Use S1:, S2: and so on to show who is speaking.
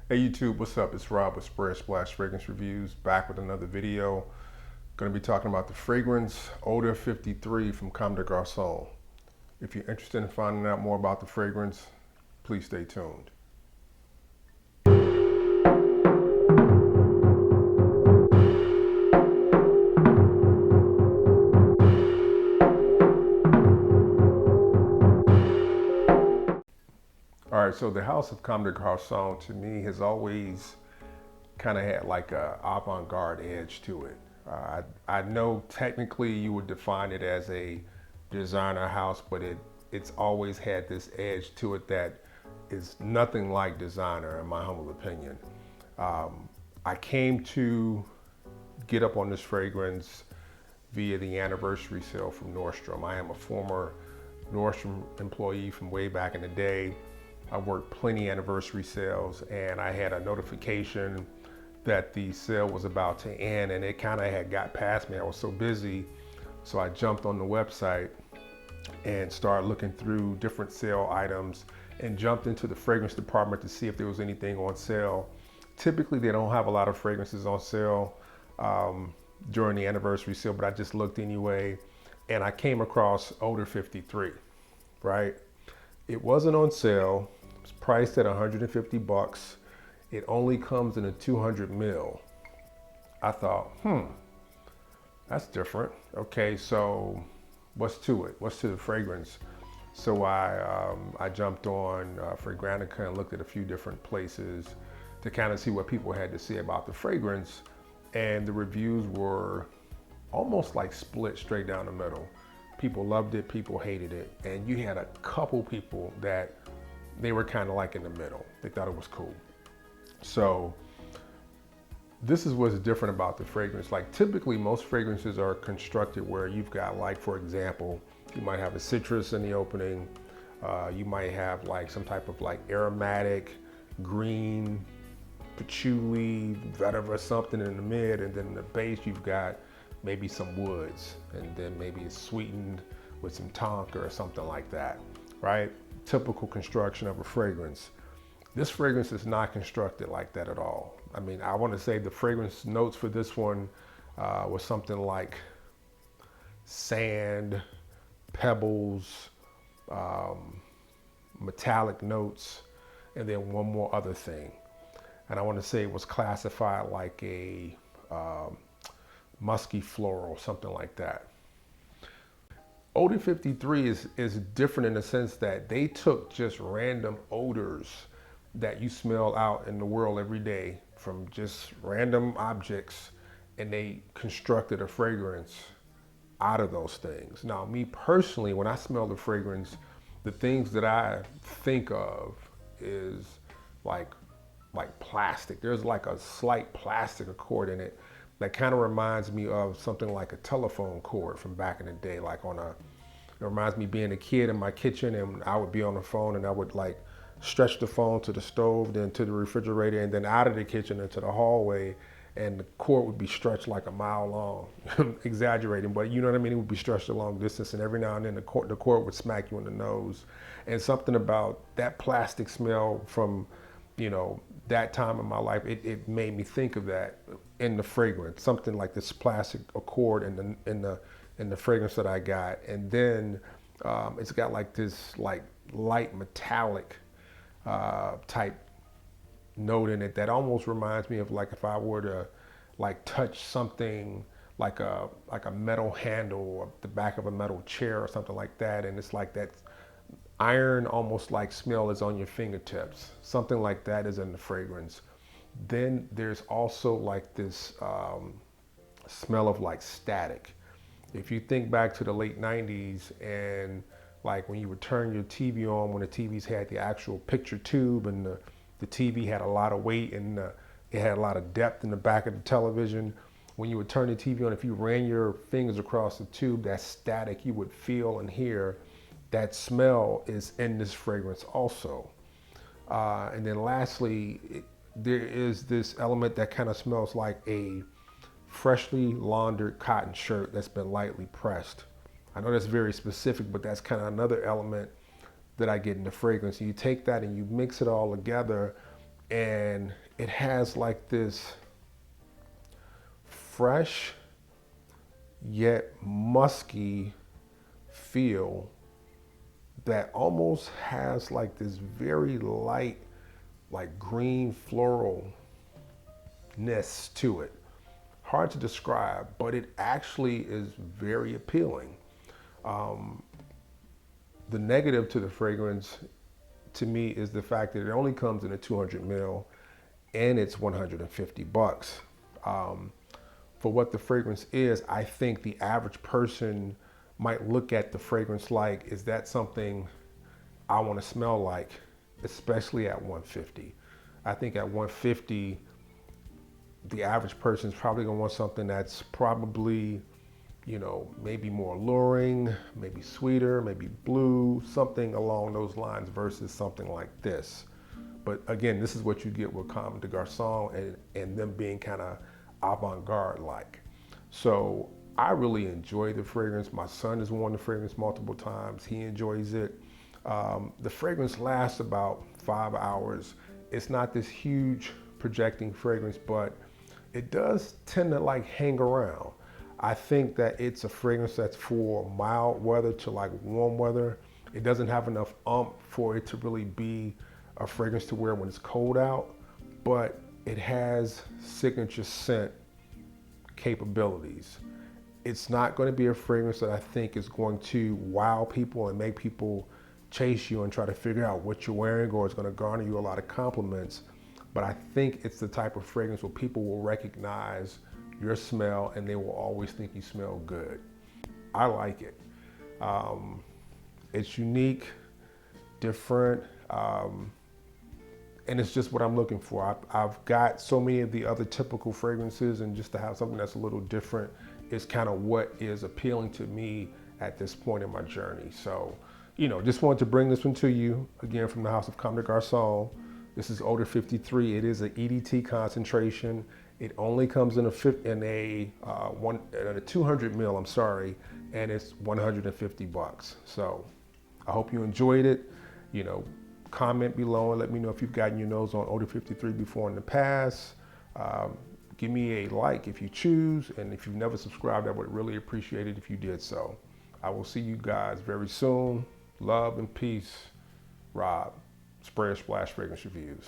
S1: Hey YouTube, what's up? It's Rob with Spread Splash Fragrance Reviews, back with another video. Going to be talking about the fragrance Odeur 53 from Comme de Garcons. If you're interested in finding out more about the fragrance, please stay tuned. All right, so the house of Comme de Garcons to me has always kind of had like a avant-garde edge to it. I know technically you would define it as a designer house, but it's always had this edge to it that is nothing like designer, in my humble opinion. I came to get up on this fragrance via the anniversary sale from Nordstrom. I am a former Nordstrom employee from way back in the day. I worked plenty anniversary sales, and I had a notification that the sale was about to end, and it kind of had got past me. I was so busy, so I jumped on the website and started looking through different sale items and jumped into the fragrance department to see if there was anything on sale. Typically, they don't have a lot of fragrances on sale during the anniversary sale, but I just looked anyway, and I came across Odeur 53, right? It wasn't on sale. It was priced at 150 bucks. It only comes in a 200 mil. I thought, that's different. Okay, so what's to it? What's to the fragrance? So I jumped on Fragrantica and looked at a few different places to kind of see what people had to say about the fragrance. And the reviews were almost like split straight down the middle. People loved it, people hated it. And you had a couple people that they were kind of like in the middle. They thought it was cool. So this is what's different about the fragrance. Like typically most fragrances are constructed where you've got, like, for example, you might have a citrus in the opening. You might have like some type of like aromatic, green, patchouli, vetiver, something in the mid, and then in the base you've got maybe some woods, and then maybe it's sweetened with some tonka or something like that, right? Typical construction of a fragrance. This fragrance is not constructed like that at all. I mean, I want to say the fragrance notes for this one was something like sand, pebbles, metallic notes, and then one more other thing. And I want to say it was classified like a musky floral, something like that. Odeur 53 is different in the sense that they took just random odors that you smell out in the world every day from just random objects, and they constructed a fragrance out of those things. Now, me personally, when I smell the fragrance, the things that I think of is like plastic. There's like a slight plastic accord in it that kind of reminds me of something like a telephone cord from back in the day, like it reminds me being a kid in my kitchen, and I would be on the phone and I would like stretch the phone to the stove, then to the refrigerator, and then out of the kitchen into the hallway, and the cord would be stretched like a mile long. Exaggerating, but you know what I mean? It would be stretched a long distance, and every now and then the cord would smack you in the nose. And something about that plastic smell from, you know, that time in my life, it made me think of that in the fragrance, something like this plastic accord in the fragrance that I got. And then it's got like this like light metallic type note in it that almost reminds me of like if I were to like touch something like a metal handle or the back of a metal chair or something like that, and it's like that iron almost like smell is on your fingertips. Something like that is in the fragrance. Then there's also like this smell of like static. If you think back to the late 90s and like when you would turn your TV on, when the TVs had the actual picture tube and the TV had a lot of weight and it had a lot of depth in the back of the television. When you would turn the TV on, if you ran your fingers across the tube, that static you would feel and hear, that smell is in this fragrance also. And then lastly, there is this element that kind of smells like a freshly laundered cotton shirt that's been lightly pressed. I know that's very specific, but that's kind of another element that I get in the fragrance. You take that and you mix it all together, And it has like this fresh yet musky feel that almost has like this very light, like green floralness to it. Hard to describe, but it actually is very appealing. The negative to the fragrance to me is the fact that it only comes in a 200 ml and it's 150 bucks. For what the fragrance is, I think the average person might look at the fragrance like, is that something I want to smell like, especially at 150. I think at 150, the average person is probably gonna want something that's probably, maybe more alluring, maybe sweeter, maybe blue, something along those lines versus something like this. But again, this is what you get with Comme des Garcons and them being kind of avant-garde like. So I really enjoy the fragrance. My son has worn the fragrance multiple times. He enjoys it. The fragrance lasts about 5 hours. It's not this huge projecting fragrance, but it does tend to like hang around. I think that it's a fragrance that's for mild weather to like warm weather. It doesn't have enough for it to really be a fragrance to wear when it's cold out, but it has signature scent capabilities. It's not going to be a fragrance that I think is going to wow people and make people chase you and try to figure out what you're wearing, or it's going to garner you a lot of compliments. But I think it's the type of fragrance where people will recognize your smell and they will always think you smell good. I like it. It's unique, different, and it's just what I'm looking for. I've got so many of the other typical fragrances, and just to have something that's a little different is kind of what is appealing to me at this point in my journey. So, just wanted to bring this one to you, again, from the house of Comme des Garcons. This is Odeur 53. It is an EDT concentration. It only comes in a 200 ml, I'm sorry, and it's 150 bucks. So I hope you enjoyed it. Comment below and let me know if you've gotten your nose on Odeur 53 before in the past. Give me a like if you choose, and if you've never subscribed, I would really appreciate it if you did so. I will see you guys very soon. Love and peace. Rob, Sprayer Splash Fragrance Reviews.